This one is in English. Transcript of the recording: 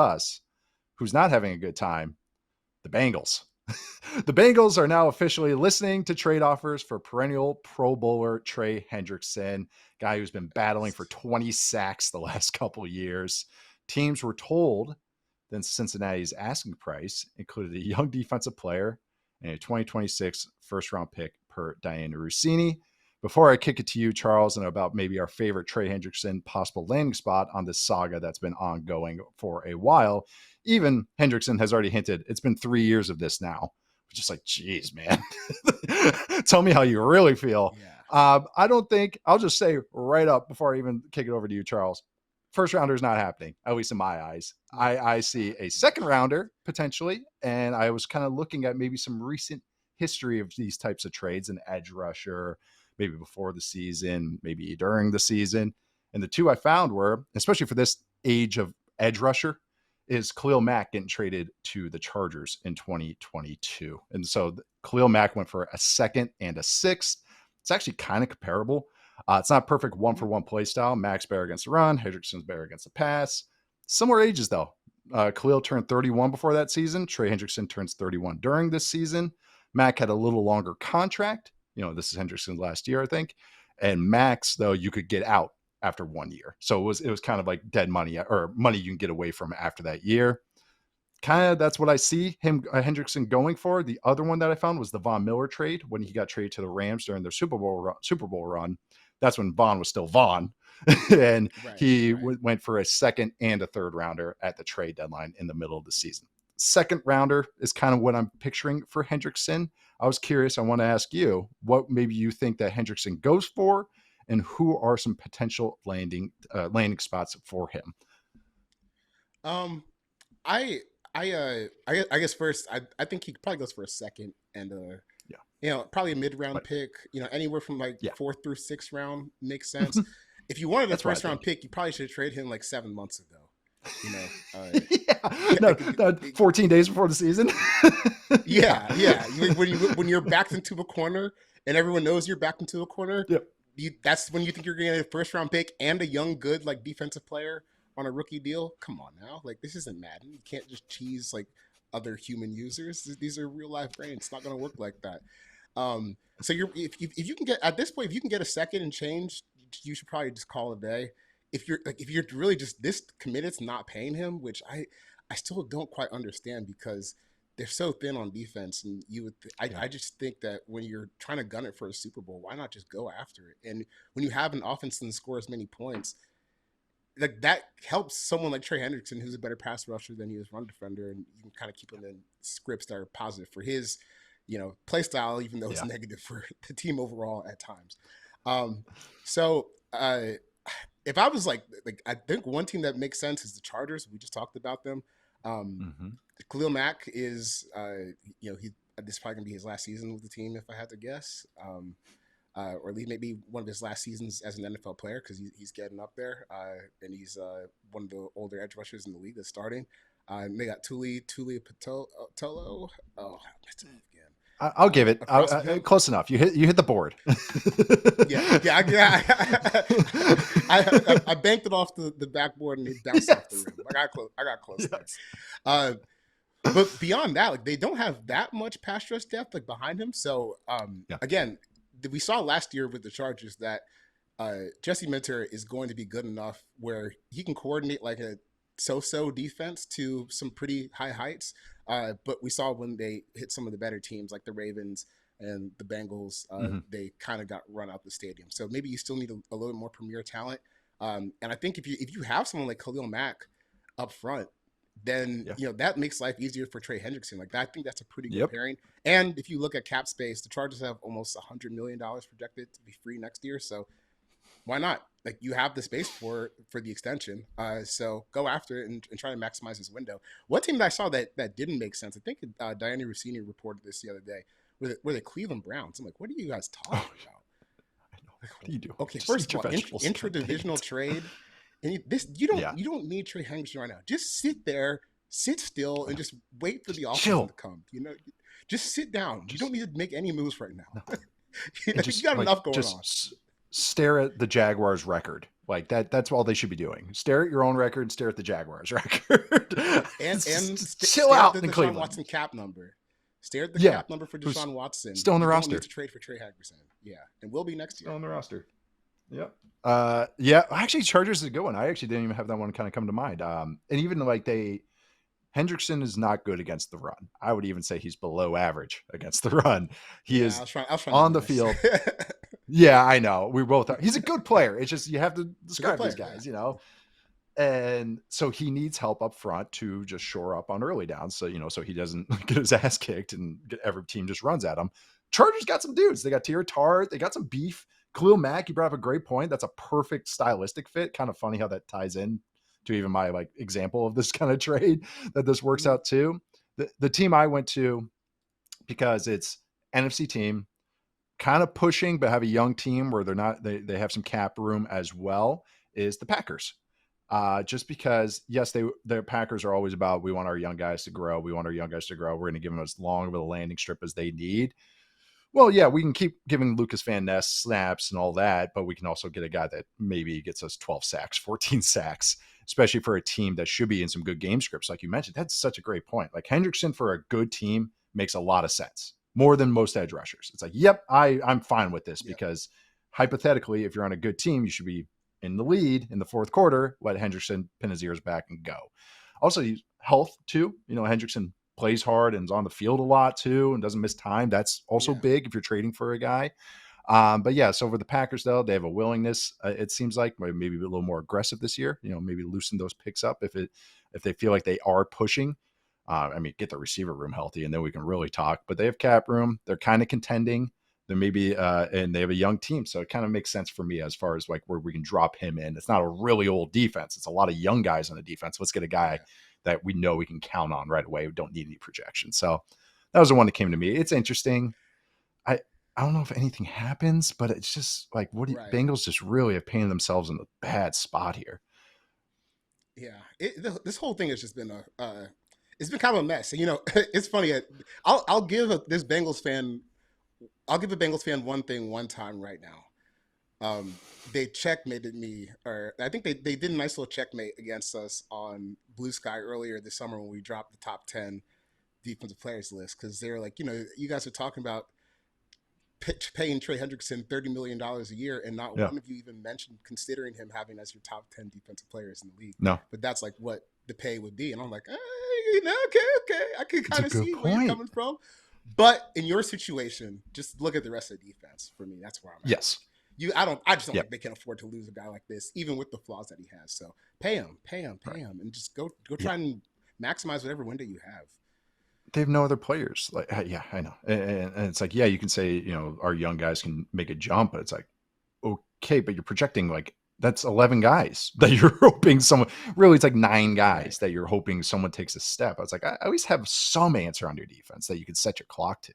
us, who's not having a good time, the Bengals. The Bengals are now officially listening to trade offers for perennial Pro Bowler Trey Hendrickson, guy who's been battling for 20 sacks the last couple of years. Teams were told that Cincinnati's asking price included a young defensive player and a 2026 first-round pick per Diana Rossini. Before I kick it to you, Charles, and about maybe our favorite Trey Hendrickson possible landing spot on this saga that's been ongoing for a while, even Hendrickson has already hinted it's been 3 years of this now. Just like, geez, man. Tell me how you really feel. Yeah. I don't think, I'll just say right up before I even kick it over to you, Charles. First rounder is not happening, at least in my eyes. I see a second rounder potentially, and I was kind of looking at maybe some recent history of these types of trades, an edge rusher, maybe before the season, maybe during the season. And the two I found were, especially for this age of edge rusher, is Khalil Mack getting traded to the Chargers in 2022. And so Khalil Mack went for a second and a sixth. It's actually kind of comparable. It's not perfect one-for-one play style. Mack's better against the run. Hendrickson's better against the pass. Similar ages, though. Khalil turned 31 before that season. Trey Hendrickson turns 31 during this season. Mack had a little longer contract. This is Hendrickson's last year, I think. And Max, though, you could get out after 1 year. So it was kind of like dead money or money you can get away from after that year. Kind of that's what I see him, Hendrickson, going for. The other one that I found was the Von Miller trade when he got traded to the Rams during their Super Bowl run. That's when Von was still Von. And he went for a second and a third rounder at the trade deadline in the middle of the season. Second rounder is kind of what I'm picturing for Hendrickson. I was curious. I want to ask you what maybe you think that Hendrickson goes for, and who are some potential landing spots for him. I guess first, I think he probably goes for a second and probably a mid-round pick. Anywhere from like 4th through 6th round makes sense. If you wanted a first-round pick, you probably should trade him like 7 months ago. 14 days before the season. yeah. When you're backed into a corner and everyone knows you're backed into a corner, that's when you think you're going to get a first-round pick and a young, good like defensive player on a rookie deal. Come on now, like this isn't Madden. You can't just cheese like other human users. These are real life brains. It's not going to work like that. So if you can get at this point, if you can get a second and change, you should probably just call it a day. If you're really just this committed to not paying him, which I still don't quite understand because they're so thin on defense, and I just think that when you're trying to gun it for a Super Bowl, why not just go after it? And when you have an offense that scores many points, like that helps someone like Trey Hendrickson, who's a better pass rusher than he is run defender, and you can kind of keep him in scripts that are positive for his, play style, even though it's negative for the team overall at times. If I was like I think one team that makes sense is the Chargers. We just talked about them. Khalil Mack is, this is probably gonna be his last season with the team, if I had to guess, or at least maybe one of his last seasons as an NFL player because he's getting up there, and he's one of the older edge rushers in the league that's starting. They got Tuli Patolo. Oh, I missed him again. I'll give it. Close enough. You hit the board. I banked it off the backboard and it bounced off the rim. I got close there. But beyond that, like they don't have that much pass rush depth like behind him. So again, we saw last year with the Chargers that Jesse Minter is going to be good enough where he can coordinate like a so-so defense to some pretty high heights. But we saw when they hit some of the better teams like the Ravens and the Bengals, they kind of got run out the stadium. So maybe you still need a little more premier talent. And I think if you have someone like Khalil Mack up front, then that makes life easier for Trey Hendrickson. Like that, I think that's a pretty good pairing. And if you look at cap space, the Chargers have almost $100 million projected to be free next year. So why not? Like you have the space for the extension. So go after it and try to maximize his window. One team that I saw that didn't make sense, I think Diana Rossini reported this the other day, were the Cleveland Browns. I'm like, what are you guys talking about? Like, what do you do? Okay, first of all, intra-divisional trade. And you don't need Trey Hendrickson right now. Just sit there, sit still, and just wait for the offense to come. Just sit down. You don't need to make any moves right now. You got enough going on. stare at the Jaguars record. Like that's all they should be doing. Stare at your own record, stare at the Jaguars record. and chill stare at out the in Deshaun Cleveland. Watson cap number. Stare at the Yeah. cap number for Who's Deshaun Watson. still on the you roster. Don't need to trade for Trey Hendrickson. Yeah, and will be next year. Still on the roster. Yep. Yeah. Actually, Chargers is a good one. I actually didn't even have that one kind of come to mind. And even like Hendrickson is not good against the run. I would even say he's below average against the run. He is I was trying on the field. Yeah, I know. We both are. He's a good player. It's just you have to describe these guys, you know. And so he needs help up front to just shore up on early downs. So, so he doesn't get his ass kicked and every team just runs at him. Chargers got some dudes. They got Tier Tart. They got some beef. Khalil Mack, you brought up a great point. That's a perfect stylistic fit. Kind of funny how that ties in to even my like example of this kind of trade that this works out too. The team I went to, because it's NFC team, kind of pushing, but have a young team where they have some cap room as well, is the Packers. Just because, yes, the Packers are always about, we want our young guys to grow. We want our young guys to grow. We're going to give them as long of a landing strip as they need. Well, yeah, we can keep giving Lucas Van Ness snaps and all that, but we can also get a guy that maybe gets us 12 sacks, 14 sacks, especially for a team that should be in some good game scripts. Like you mentioned, that's such a great point. Like Hendrickson for a good team makes a lot of sense, more than most edge rushers. It's like, yep, I'm fine with this because hypothetically, if you're on a good team, you should be in the lead in the fourth quarter, let Hendrickson pin his ears back and go. Also, health too. Hendrickson plays hard and is on the field a lot too and doesn't miss time. That's also big if you're trading for a guy. But yeah, so for the Packers, though, they have a willingness, it seems like, maybe a little more aggressive this year, maybe loosen those picks up if they feel like they are pushing. Get the receiver room healthy and then we can really talk. But they have cap room. They're kind of contending. There maybe and they have a young team, so it kind of makes sense for me as far as like where we can drop him in. It's not a really old defense; it's a lot of young guys on the defense. Let's get a guy that we know we can count on right away. We don't need any projection. So that was the one that came to me. It's interesting. I don't know if anything happens, but it's just like Bengals just really have painted themselves in a bad spot here. Yeah, this whole thing has just been it's been kind of a mess. And, it's funny. I'll give this Bengals fan. I'll give a Bengals fan one thing one time right now. They checkmated me, or I think they did a nice little checkmate against us on Blue Sky earlier this summer when we dropped the top 10 defensive players list, because they're like, you guys are talking about paying Trey Hendrickson $30 million a year, and not one of you even mentioned considering him having as your top 10 defensive players in the league. No. But that's like what the pay would be. And I'm like, okay. I can kind of see where you're coming from. But in your situation, just look at the rest of the defense. For me, that's where I'm at. Yes. I just don't think they can afford to lose a guy like this, even with the flaws that he has. So pay him, and just go try and maximize whatever window you have. They have no other players. Like, yeah, I know. And it's like, yeah, you can say, our young guys can make a jump, but it's like, okay, but you're projecting like that's 11 guys that you're hoping someone, really it's like 9 guys that you're hoping someone takes a step. I was like, I always have some answer on your defense that you can set your clock to.